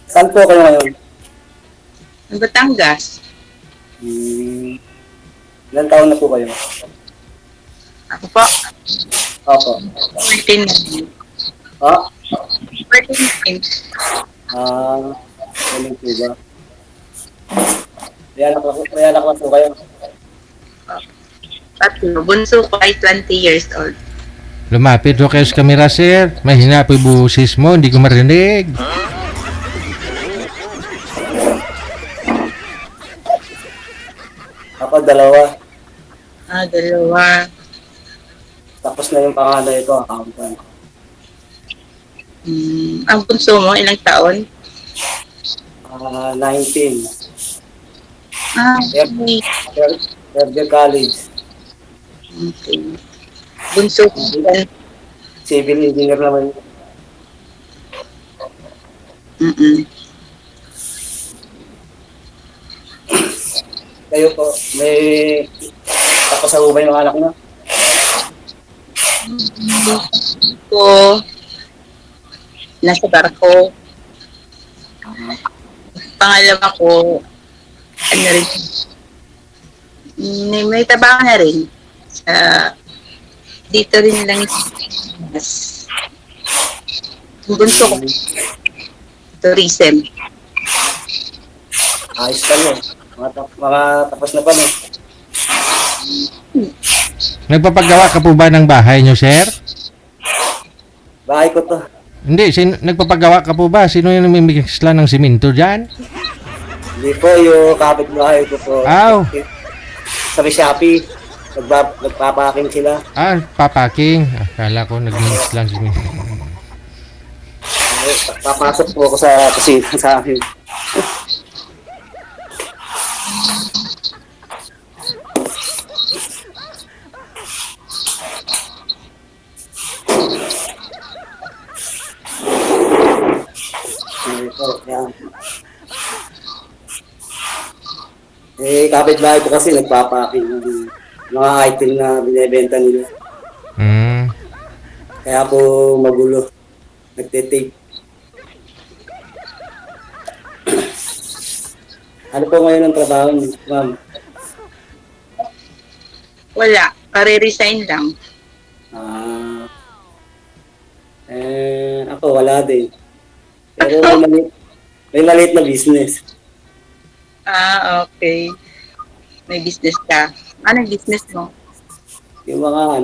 Saan po kayo ngayon? Ang Batangas. Ilan taon na po kayo? Ako po, Opo. 14 na. Ah, 14 na. galing po ba? May anak po kayo. Tatlo. Bunso ko ay 20 years old. Lumapit ho kayo sa kamera, sir. Mahina po yung busis mo, hindi ko marinig. Ako, dalawa. Dalawa. Tapos na yung panganay ko, accountant. Ang bunso mo, ilang taon? 19. Okay. Third year college. Okay. Bunso ko. Civil engineer naman. Kayo po, may tapos sa ubay ng anak na? Ko, nasa barko. Pangalawa ko, ano rin, may trabaho na rin. Dito rin lang yung bunso ko. Tourism. Ayos ka mo. Mga tapos na pa no? Nagpapagawa ka po ba ng bahay nyo, sir? Bahay ko to. Hindi, nagpapagawa ka po ba? Sino yung namimixla ng simento dyan? Hindi po, yung kapitbahay ko po. Aw. Sabi Shopee, nagpapaking sila. Papaking. Akala ko nag-mix lang simento. Papasok po ako sa kusina sa akin. Kapitbahay ko kasi nagpapaking ng mga item na binibenta nila. Kaya po magulo. Nagtitape. Ano po ngayon ang trabaho niyo, ma'am? Wala. Pare-resign lang. Ako wala din. Pero may maliit na business. Okay. May business ka. Anong business mo? Yung mga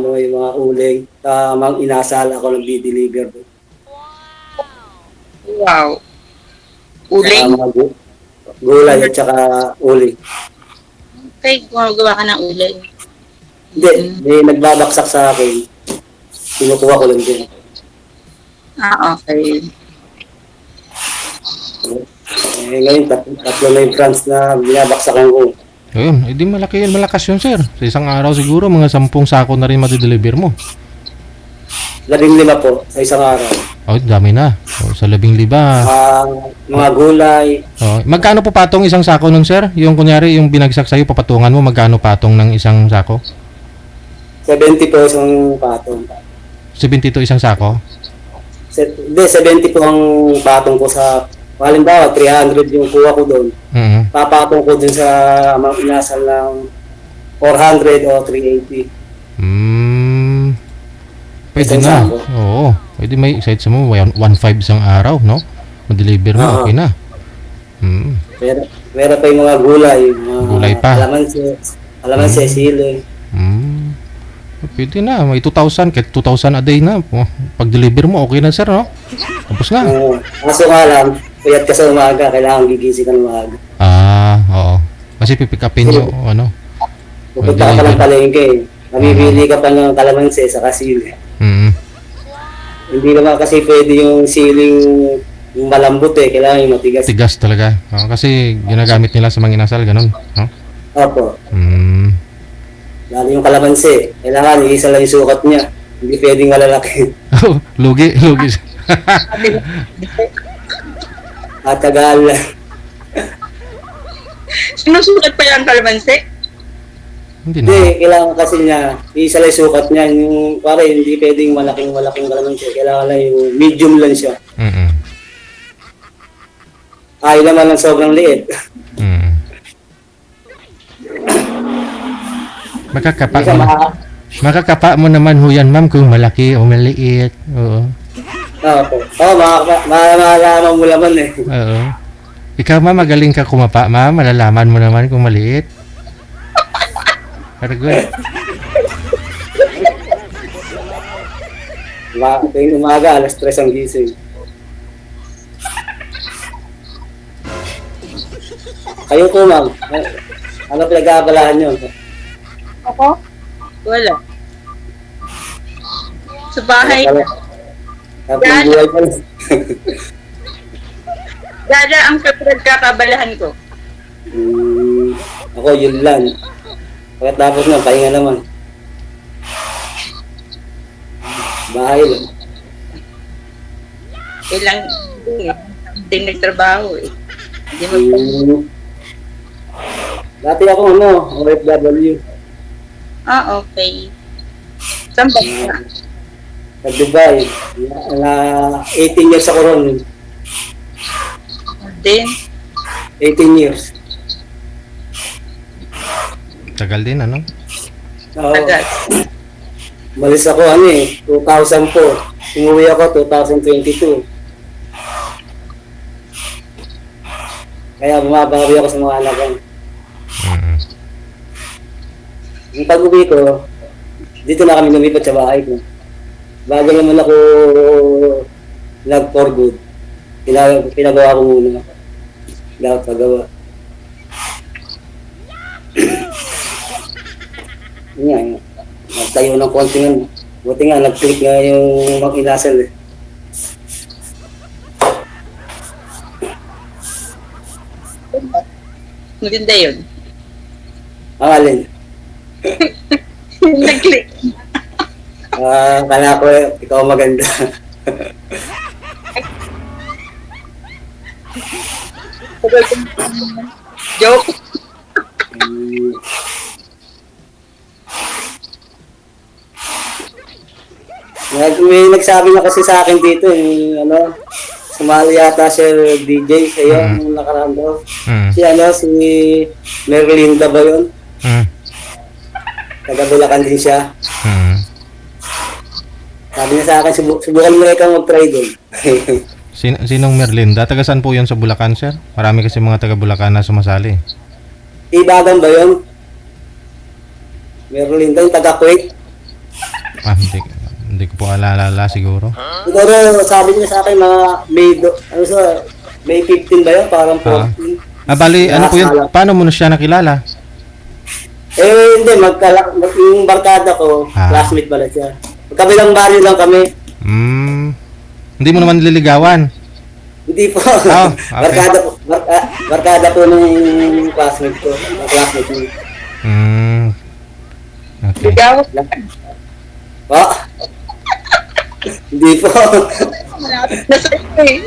uling. Tamang inasal ako ng di-deliver. Wow. Uling? Mga gulay at saka uling. Okay, gumagawa ka ng uling. Hindi, may nagbabaksak sa akin. Kinukuha ko lang din. Okay. Ngayon, tatlo na yung France na binabaksakan ko. Ayun, edi malaki yun, malakas yun, sir. Sa isang araw siguro, mga 10 sako na rin madideliver mo. 15 po sa isang araw. Dami na. Sa 15. Mga gulay. Magkano po patong isang sako nun, sir? Yung kunyari, yung binagsak sa'yo, papatungan mo, magkano patong ng isang sako? 70 po isang patong. 72 isang sako? Hindi, 70 po ang patong ko sa, halimbawa, 300 yung kuha ko doon. Papatong ko dun sa mga inasal ng 400 o 380. Pwede na. Oo. Pwede may excited sa mo, 1.5 isang araw, no? Ma-deliver mo, okay na. Meron pa yung mga gulay. Gulay pa. Alamansi, sili. Pwede na, may 2,000, kahit 2,000 a day na. Pag-deliver mo, okay na, sir, no? Tapos na. Kaso nga lang, puyat ka sa umaga, kailangan gigising ka ng umaga. Oo. Kasi pipick upin nyo, ano? Pupunta ka pa ng palengke. Namibili ka pa ng kalamansi sa sili. Hindi naman kasi pwede yung siling malambot kailangan yung matigas. Tigas talaga. Kasi ginagamit nila sa mga inasal, ganun. No? Opo. Lalo yung kalamansi, kailangan isa lang yung sukat niya. Hindi pwedeng malalaki. Lugi. At tagal. Sinusukat pa yung kalamansi? Hindi Hindi, na. kailangan kasi niya, isa lang yung sukat niya. Yung, pare, hindi pwedeng malaking gano'n siya. Kailangan lang yung medium lang siya. Mm. Ayaw naman ng sobrang liit. Mm. Makakapa Minsan, mo. Makakapa mo naman ho yan, ma'am, kung malaki o maliit. Oo. Malalaman mo naman eh. Oo. Ikaw, ma'am, magaling ka kumapa, ma'am. Malalaman mo naman kung maliit. Very good. Tuwing umaga, alas 3 ang gising. Kayo po, ma'am. Ano pinag-aabalahan nyo? Ako? Wala. Sa bahay. Tapos yung buhay pa lang. Dada ang pinagkakabalahan ko. Ako, yun lang. Pagkatapos na, pahinga naman. Bahay lang. Ilang din nagtrabaho eh. Hindi mo Dati ako, OFW. okay. Saan ba? Sa Dubai. 18 years ako ron. Din? 18 years. Tagal din, ano? Oo. Tagal. Malis ako 2004. Umuwi ako 2022. Kaya bumabawi ako sa mga anak ko. Mm. Yung pag-uwi ko, dito na kami lumipat sa bahay ko. Bago naman ako nag-for good. Pinagawa ko muna. Dapat pagawa. Yan. Nagtayo ng konti nga. Buti nga, nag-click nga yung mag-inasal eh. Maganda yun. Ang alin? Nag-click. Kala ko ikaw maganda. Joke. May nagsabi na kasi sa akin dito, sumali yata si DJ sa'yo, nung nakaraan daw. Si Merlinda ba yun? Taga Bulacan din siya. Sabi niya sa akin, subukan mo ikaw mag-try doon. Sinong Merlinda? Taga saan po yun sa Bulacan, sir? Marami kasi mga taga Bulacan na sumasali. Ibagan ba yun? Merlinda, yung taga Kuwait. Hindi ko po alala siguro. Siguro, sabi niya sa akin, mga May 15 ba yun? Parang 14. Bali, ano po yun? Paano mo na siya nakilala? Hindi, yung barkada ko, classmate pala siya. Magkabilang baryo lang kami. Hindi mo naman nililigawan? Hindi po. Okay. Barkada po nung classmate ko. Classmate ko. Okay. Ligaw. Oh. Hindi po. Nasa ito eh.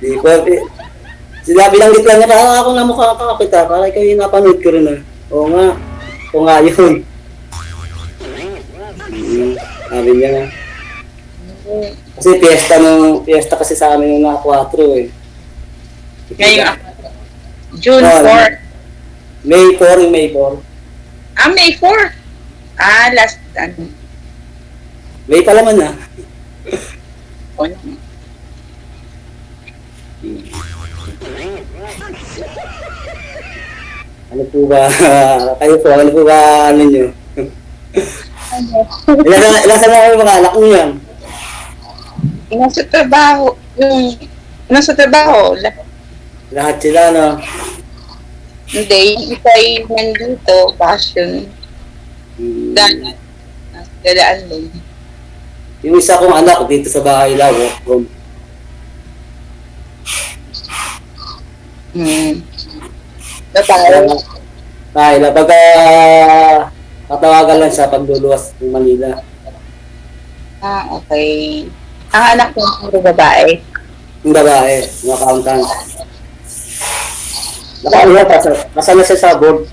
Hindi po. Sinabi lang dito lang niya, ako nga mukha kakakita. Para ikaw yung napanood ko rin. Oo nga. Oo nga yun. Sabi niya nga. Kasi fiesta kasi sa amin yung mga 4 eh. Ngayon, June 4. May 4 yung May 4. May 4. Last, May pa laman na. Ano po ba? Kayo po, ano po ba ano nyo? Ilan na kayo mga anak nyo yan? Nasa trabaho. Nasa trabaho. Lahat sila, no? Hindi, yung isa ay nandito, passion. Dadaan din. Yung isa kong anak dito sa bahay lang, work from. Tayo na, pagka katawagan lang siya pagluluwas ng Manila. Okay. Ang anak mo, puro babae. Yung babae, yung accountant. Nakaliya, nasa na siya sa board.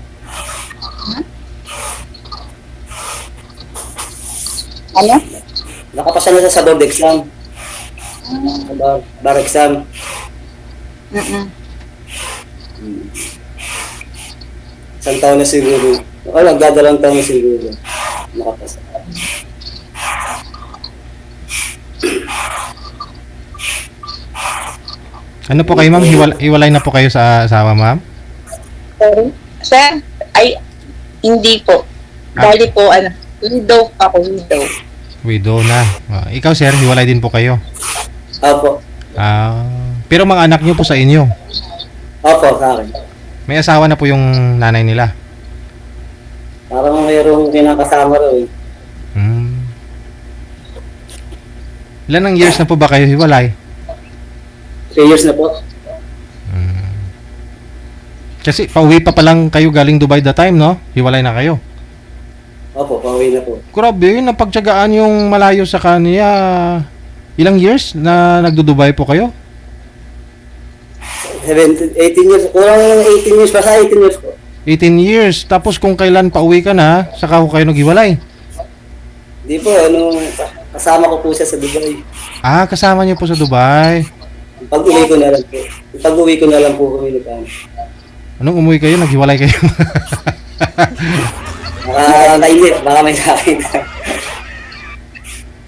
Ano? Nakapasa na siya sa board exam. Sa bar exam. Mm-mm. Isang taon na siguro. Wala, gadalang taon na siguro. Nakapasa. Ano po kayo, ma'am? Hiwalay na po kayo sa asawa, ma'am? Sorry? Sir? Ay, hindi po. Bali po, widow ako, widow. Widow na. Ikaw, sir, hiwalay din po kayo? Opo. Pero mga anak niyo po sa inyo? Opo, sa akin. May asawa na po yung nanay nila? Parang mayroong kinakasama raw eh. Ilan ang years na po ba kayo hiwalay? 3 years na po. Kasi pauwi pa lang kayo galing Dubai that time, no? Hiwalay na kayo. Opo, pauwi na po. Grabe, napagtyagaan yung malayo sa kanya. Ilang years na nagdo-Dubai po kayo? 18 years. Kurang 18 years pa sa 18 years po. 18 years. Tapos kung kailan pauwi ka na, saka ko kayo naghiwalay. Di po, kasama ko po siya sa Dubai. Kasama niyo po sa Dubai. Pag-uwi ko na lang po. Pag-uwi ko na lang po kami nagkano. Anong umuwi kayo? Naghiwalay kayo? Baka nainip, baka may sakit.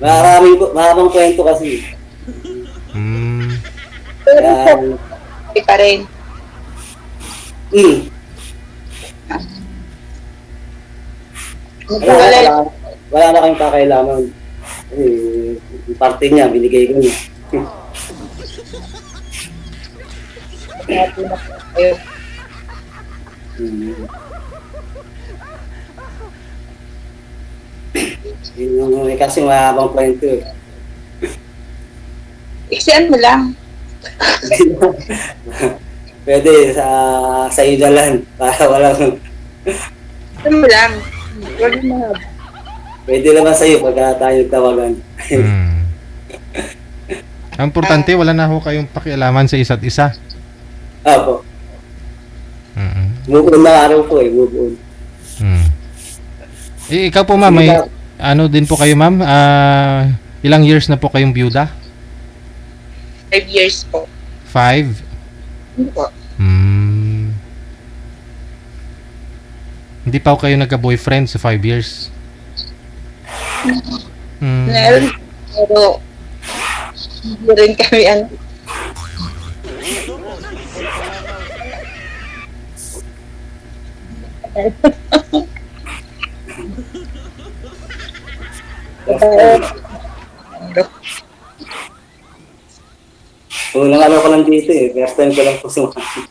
Maraming kwento kasi. Pero pa rin. Wala na kayong kakailangan. Yung parte niya, binigay ko niya. Kasi mahabang kwento eh. Iksian mo lang. Pwede sa iyo na lang para walang Iksian mo lang. Huwag mo mahaba. pwede naman sa iyo pagka tayo tawagan. Ang importante, wala na ho kayong pakialaman sa isa't isa. Opo. Move on na araw po eh, move on. Ikaw po, ma'am, may ano din po kayo, ma'am? Ilang years na po kayong byuda? 5 years po. 5? Hindi po. Hindi pa kayo nagka-boyfriend sa 5 years? Meron, pero hindi rin kami Unang ko lang dito eh, first time ko lang po sumali.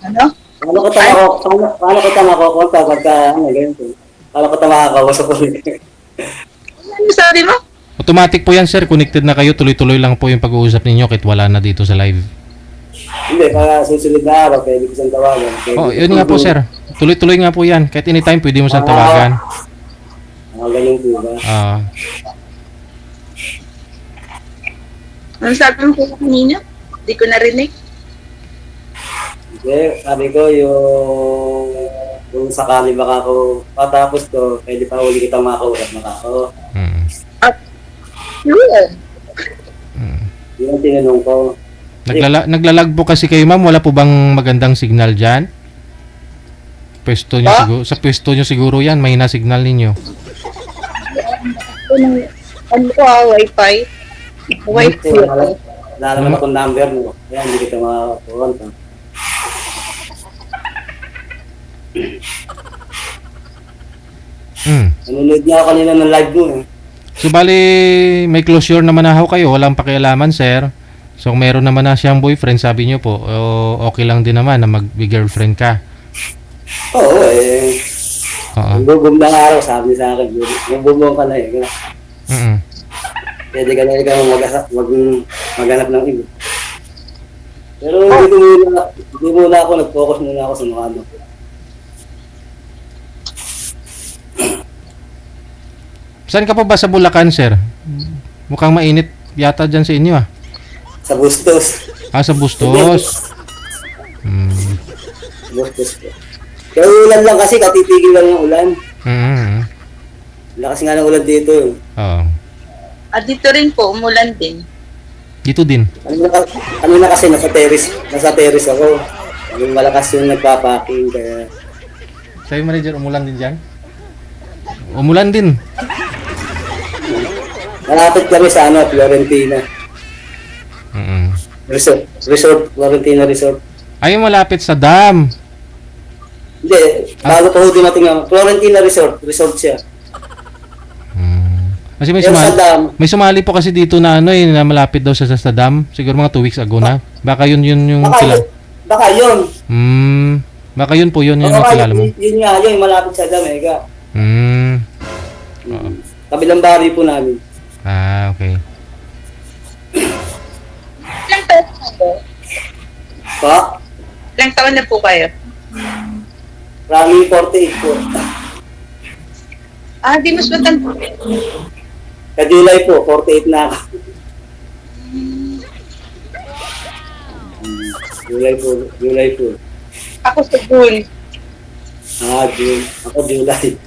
Ano? Paano ko tama ko pagka ganito. Paano ko tama makakausap ulit. Ano sabi mo? Automatic po yan, sir. Connected na kayo. Tuloy-tuloy lang po yung pag-uusap ninyo kahit wala na dito sa live. Hindi, para susunod na araw, pwede ko siyang tawagan. Yun nga po, sir. Tuloy-tuloy nga po yan. Kahit anytime, pwede mo siyang tawagan. Ganun po ba? Ano sabi mo po kanina? Hindi ko narinig. Hindi, sabi ko yung sakali baka ako patapos to, pwede pa uli kitang makausap ako. Yun. Yun ang tinanong ko. Naglalag po kasi kayo, ma'am. Wala po bang magandang signal dyan? Pwesto nyo siguro, sa pwesto nyo siguro yan. May na-signal ninyo. Ano ko Wi-Fi? Wi-Fi. Wala naman akong number mo. Kaya hindi kita makakontak. Nanonood niya ako kanina ng live mo eh. So bali, may closure naman na ho kayo. Walang pakialaman, sir. So meron naman na siyang boyfriend, sabi niyo po. Okay lang din naman na mag-girlfriend ka. Oo eh. Bubong na araw, sabi sa akin. Bubong ka na eh. Pwede ka na maghanap ng iba. Pero hindi muna ako, nag-focus muna ako sa mga ano. Saan ka pa ba sa Bulacan, sir? Mukhang mainit yata dyan sa inyo, Sa Bustos. Sa Bustos. Hmm. Bustos po. Kaya ulan lang kasi, katitigil lang yung ulan. Mm. Lakas nga ng ulan dito. Oo. Dito rin po, umulan din. Dito din. Ano na kasi, nasa terrace ako. Yung malakas yung nagpapaking, kaya... Sa'yo, manager, umulan din dyan? Umulan din. Malapit kami sa Florentina. Mm. Resort, Florentina Resort. Ay, malapit sa dam. Hindi, bago pa ho dumating ang Florentina Resort siya. Kasi may Pero sa sumali, dam, may sumali po kasi dito na na malapit daw sa dam. Siguro mga 2 weeks ago na. Baka yun yung kilala. baka yun. Baka yun po yun yung Baka kilala mo. Yun nga, yun, malapit sa dam, ega. Oo. Kabilang bari po namin. Okay. Ilang taon na po? Pa, Ilang taon na po kayo? Rami 48 po. Di mas matanda. Sa July po, 48 na ako. July po. Ako sa June. June. Ako July.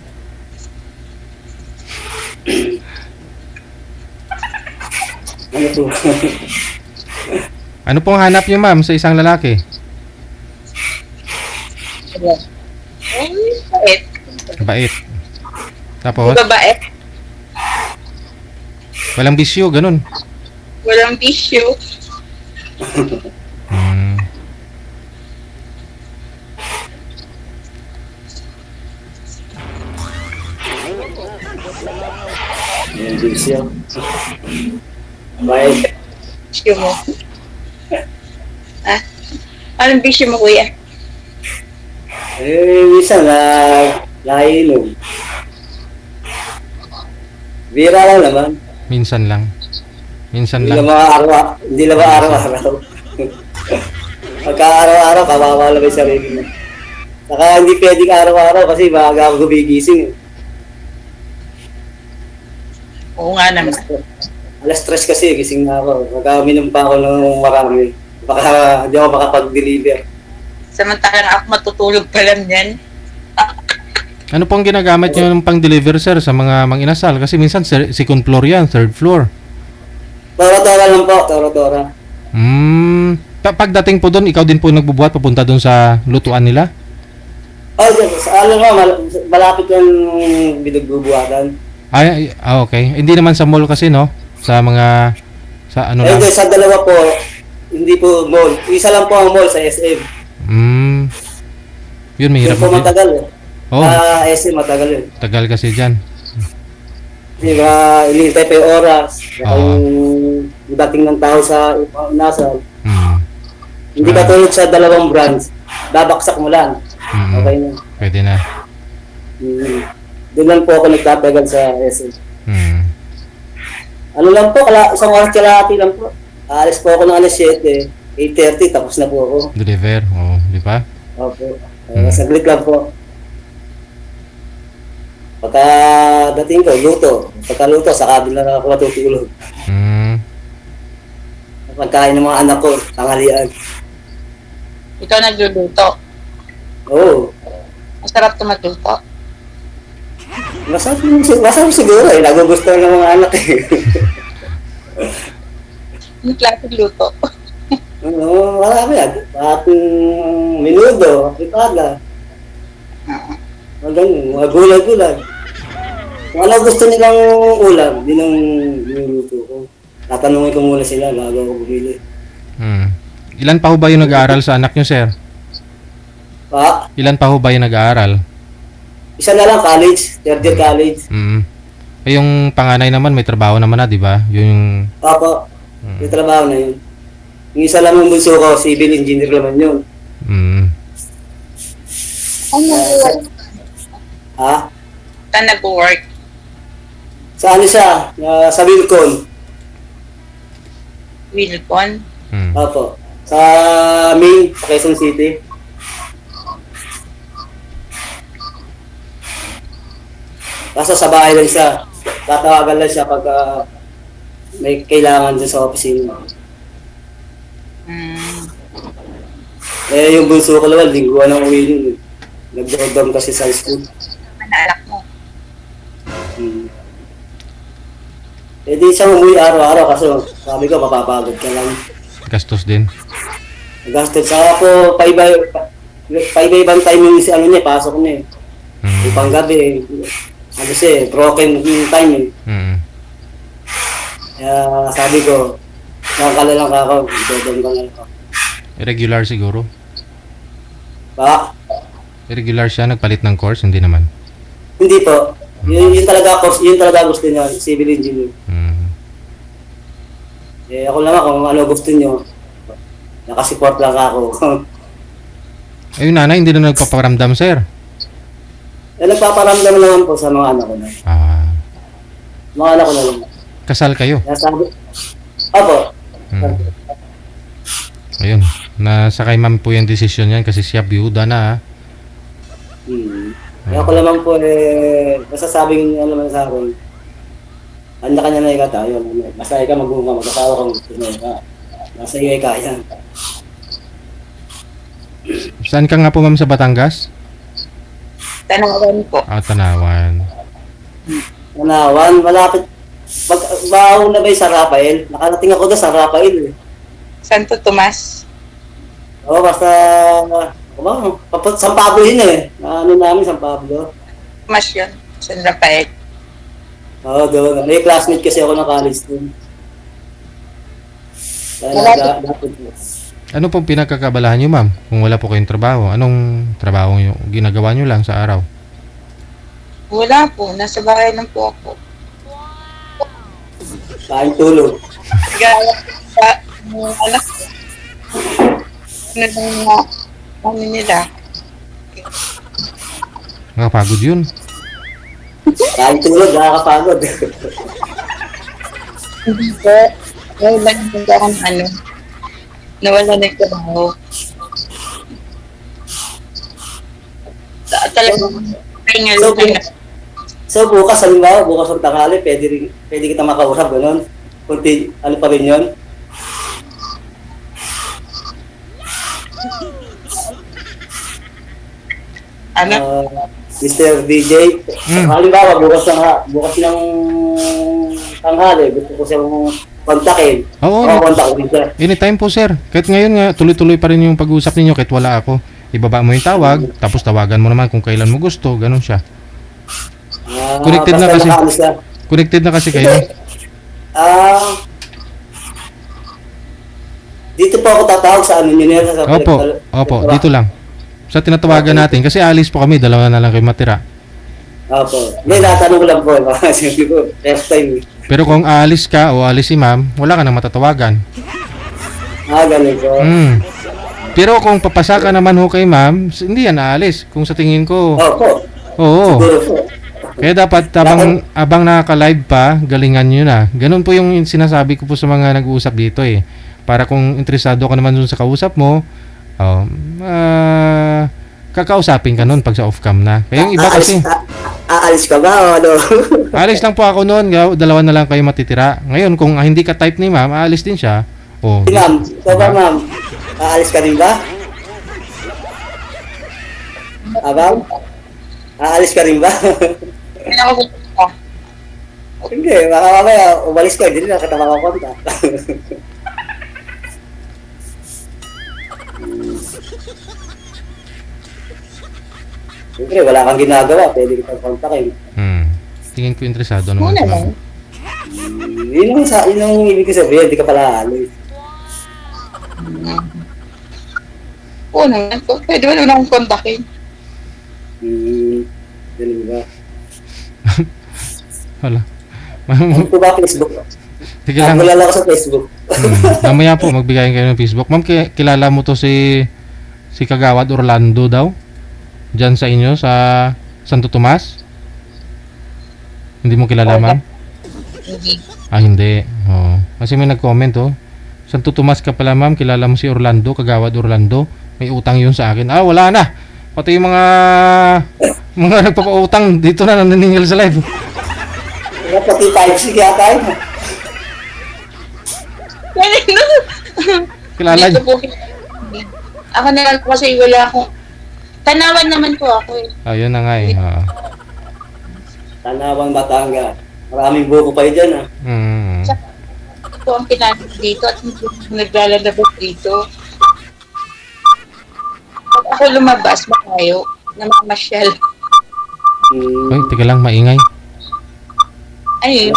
Ano po? Ano pong hanap niyo, ma'am, sa isang lalaki? Bait. Bait. Tapos, Babae. walang bisyo, ganun. Walang bisyo. Hmm. Yung bisyo. Bye. Bisyo mo. Anong bisyo mo, kuya? Minsan naiinom. Bira lang naman. Minsan lang. Minsan Hindi lang. naman araw-araw. Pagka araw-araw, kawawa lang yung sarili mo. Saka hindi pwedeng araw-araw kasi maaga ako gumigising. Oo nga naman. Alas 3 kasi, gising na ako. Pagka uminom pa ako ng marami, baka hindi ako makapag-deliver. Samantalang ako matutulog pa lang yan. Ano pong ginagamit niyo ng pang-deliver, sir, sa mga mang-inasal? Kasi minsan second floor yan, third floor. Tora-tora lang po, tora-tora. Pagdating po doon, ikaw din po nagbubuhat papunta doon sa lutuan nila? Alam mo, malapit yung binagbubuhatan. Okay. Hindi naman sa mall kasi, no? Sa mga, sa ano lang. Hindi, sa dalawa po, hindi po mall. Isa lang po ang mall sa SM. Yun, may hirap Yung po din. matagal eh. Oh, SM matagal eh. tagal kasi dyan. Di ba, inintay pa yung oras. Yung dating ng tao sa nasal. Hindi ka tulad sa dalawang brands. Babaksak mo lang. Okay na. Pwede na. Doon lang po ako nagtatagal sa SM. Ano lang po, isang oras kalahati lang po. Aalis po ako ng alas 7, 8:30, tapos na po ako. Deliver, di ba? Opo. Saglit lang po. Pagka dating ko, luto. Pagka luto, sa kabila na ako matutulog. Pagkain ng mga anak ko, tanghalian. Ikaw nagluluto. Oo. Masarap ito magluto. Masarap siguro eh. Nagugustuhan ng mga anak eh. Yung klaseng luto. Marami yan. Minudo, fritada. Mga gulay-gulay. Kung ano gusto nilang ulam, din ang niluluto ko. Tatanungin ko muna sila bago ako bumili. Ilan pa ho ba yung nag-aaral sa anak nyo, sir? Pa? Ilan pa ho ba yung nag-aaral? Isa na lang, college. Third year college. Yung panganay naman, may trabaho naman na, di ba? Yung... Opo. May trabaho na yun. Yung isa lang yung bunso ko, civil engineer naman yun. Ha? Saan nag-work? Sa ano siya? Sa Wilcon. Wilcon? Opo. Sa Main, sa Quezon City. Kaso sa bahay lang siya. Tatawagan lang siya pag may kailangan dyan sa opisina. Eh, yung bunso ko naman, lingguan ang uwi yun. Nag-dorm kasi sa school. Anak mo. Hmm. Eh, di siya umuwi araw-araw kasi sabi ko, mapapagod ka lang. Gastos din. Gastos sa ako, paiba-ibang time yung ano niya, pasok niya eh. Yung panggabi, ano siya, broken yung time eh. Kaya sabi ko, nakakala lang ako, dodong ka lang ako. Irregular siguro. Ba? Irregular siya, nagpalit ng course, hindi naman. Hindi po. Yun talaga course, yun talaga gusto niya, civil engineer. Eh ako lang kung ano gusto niyo. Nakasupport lang ako. Ayun nanay, hindi na nagpaparamdam sir. Eh nagpaparamdam naman po sa mga anak ko na. Mga anak ko na lang. Kasal kayo? Kaya sabi, opo. Ayun, nasa kay ma'am po yung desisyon yan kasi siya byuda na. Kaya ako naman po masasabing naman sa akin, handa ka na tayo. Basta ikaw mag-asawa kung gusto mo. Nasa iyo ay kaya. Saan ka nga po ma'am sa Batangas? Tanawan po. Tanawan. Tanawan, malapit. Baon na ba yung sa Rafael? Nakarating ako doon sa Rafael. Santo Tomas. Oo, basta San Pablo yun eh. Ano namin, San Pablo. Tomas yun. San Rafael. Oo, doon. May classmate kasi ako ng college doon. Ano pong pinagkakabalahan nyo ma'am? Kung wala po kayong trabaho, anong trabaho yung ginagawa nyo lang sa araw? Wala po. Nasa bahay lang po ako. Kain tulog. Gaya sa mga anak ko. Ano nila? Nakapagod yun. Kain tulog, nakakapagod. Hindi po. Wala nang nawala na yung trabaho. Talagang So bukas, halimbawa, bukas ang tanghali, pwede kita makausap, gano'n? Kunti, ano pa rin yun? Mr. DJ, halimbawa, bukas ng tanghali, gusto ko siyang kontakin. Oo, kontakin siya. Anytime po sir. Kahit ngayon nga, tuloy-tuloy pa rin yung pag-uusap ninyo kahit wala ako. Ibaba mo yung tawag, tapos tawagan mo naman kung kailan mo gusto, ganun siya. Connected na kasi. Connected na kasi kayo. Dito po ako tatawag sa ano nyo sa Opo, dito lang. Sa tinatawagan natin, kasi alis po kami, dalawa na lang kayo matira. Opo. Hindi, natanong ko lang po. First time. Pero kung aalis ka o aalis si ma'am, wala ka nang matatawagan. Ganun po. Pero kung papasa ka naman ho kay ma'am, hindi yan aalis. Kung sa tingin ko. Opo. Oo. Siguro po. Kaya dapat abang nakaka-live pa, galingan nyo na. Ganun po yung sinasabi ko po sa mga nag-uusap dito eh. Para kung interesado ka naman dun sa kausap mo, kakausapin ka nun pag sa off-cam na. Kaya yung iba kasi... Aalis ka ba o ano? Aalis lang po ako noon, dalawa na lang kayo matitira. Ngayon, kung hindi ka type ni ma'am, aalis din siya. Ma'am, ito ba ma'am? Aalis ka rin ba? Ma'am? Aalis ka rin ba? Hindi, baka mamaya umalis ka, hindi na kita makakonta. Siyempre, wala kang ginagawa, pwede kitang kontakin. Tingin ko interesado naman si ma'am. Yun ang ibig sabihin, hindi ka pala aalis. Oo naman po, pwede mo naman akong kontakin. Ganun ba? Wala. Ano po ba Facebook? Sige lang. Wala lang ako sa Facebook. Mamaya po, magbigayin kayo ng Facebook. Ma'am, kilala mo to si Kagawad Orlando daw? Diyan sa inyo, sa Santo Tomas? Hindi mo kilala, ma'am? Hindi. Hindi. Kasi may nag-comment, Santo Tomas ka pala, ma'am. Kilala mo si Orlando, Kagawad Orlando. May utang yun sa akin. Wala na. Pati yung mga nagpapautang dito na naniningil sa live. Pati 5C yata yun. Kilala niyo? Ako na lang kasi wala akong... Tanawan naman po ako eh. Ayun na nga eh. Oo. Tanawang Batangas. Maraming buko pa dyan, ah. Mm. Ito ang pinanong dito at hindi ako naglalabas dito. Pag ako lumabas, makayo, namamasyal. Ay, teka lang, maingay. Ayun,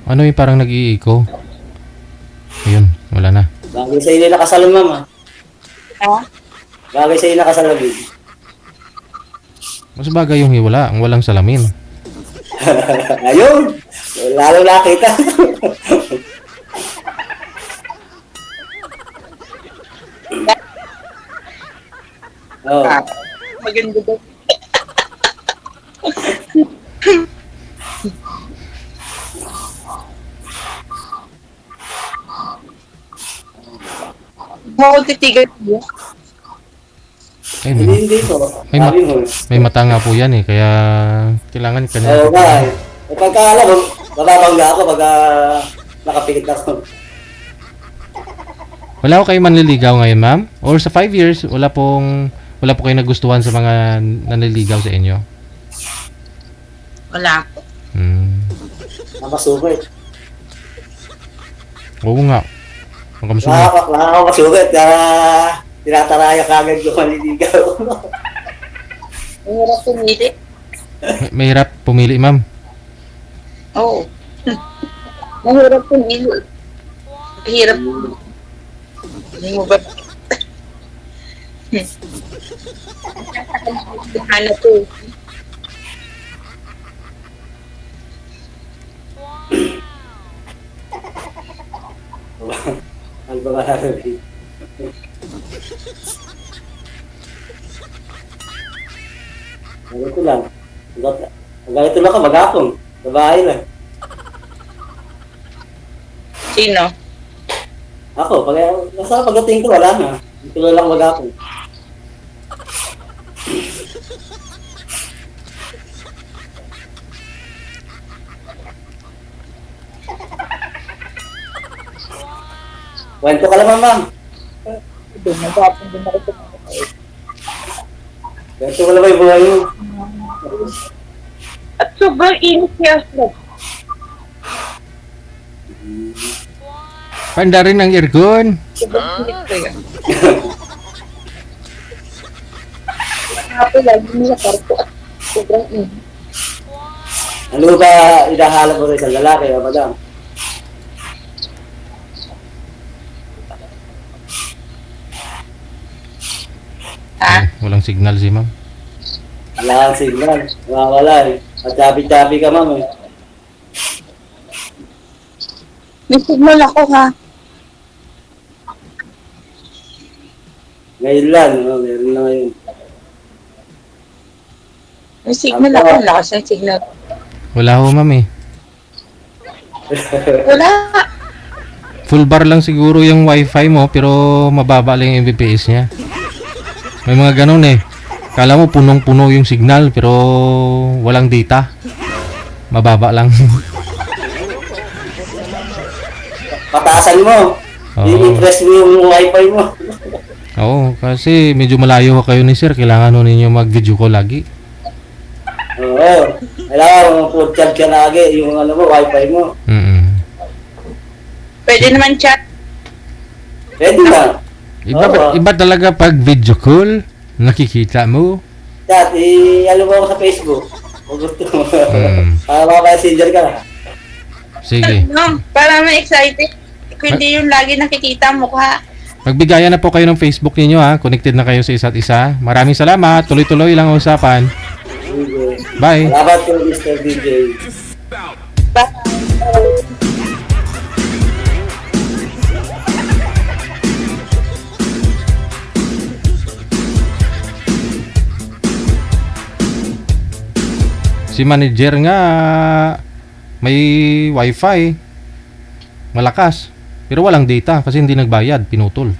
Ano yung parang nag-iiko? Ayun, wala na. Bagay sa iyo nakasalam, ma'am, ah. ha? Bagay sa iyo nakasalamig. Mas bagay yung hiwala, ang walang salamin. Ayun! Lalo nakita. Oh. Maganda daw. Ako titigan mo. Ay, Hindi po. May Sabi mo. may mata nga po yan eh, kaya kailangan kanya. Oo ba? Eh, pagka alam mo, mababangga ako pagka nakapikit ako. Wala ko kayo manliligaw ngayon, ma'am? Or sa 5 years, wala po kayo nagustuhan sa mga nanliligaw sa inyo? Wala po. Nakasukit. Oo nga. Ang kamsumi. Nakakasukit. Kaya tinataraya kagad yung manliligaw. Mahirap pumili. Mahirap pumili, ma'am. Oo. Mahirap pumili. Mahirap. Hindi mo ba? Ano to? Ang babae. Ganito lang. Ganito lang ka, mag-apong. Babae lang. Sino? Ako, nasa pagdating ko, wala na. Ito lang mag-apong. Kwento ka naman, ma'am. Doon, nag-aapon din ako sa mga kapatid. Kwento ka naman yung buhay mo. At sobrang init niya ako. Panda rin ang aircon. Sobrang init ko yan. Ako lagi nila karto at sobrang init. Ano ba idahalap mo sa isang lalaki, madam? Ha? Walang signal si ma'am. Wala kang signal. Wala eh. At chabi-chabi ka, ma'am eh. May signal ako ha. Ngayon lang, meron na ngayon. May signal ako. Lakas ng signal. Wala ho, ma'am eh. Wala. Full bar lang siguro yung wifi mo, pero mababa lang yung Mbps niya. May mga ganun eh. Kala mo punong-puno yung signal, pero walang data. Mababa lang. Pataasan mo. Oo. I-press mo yung wifi mo. Oo, kasi medyo malayo kayo ni sir. Kailangan nun ninyo mag-video call lagi. Oo. Kailangan full charge ka lagi yung wifi mo. Pwede naman chat. Pwede na. Oo. Iba talaga pag video call, nakikita mo. Chat, ano mo ako sa Facebook. Kung gusto mo. Para messenger ka na. Sige. No, para ma-excited. Hindi yung lagi nakikita ang mukha. Magbigayan na po kayo ng Facebook ninyo ha. Connected na kayo sa isa't isa. Maraming salamat. Tuloy-tuloy lang ang usapan. Bye. Salamat po, Mr. DJ. Si manager nga may wifi. Malakas. Pero walang data kasi hindi nagbayad. Pinutol.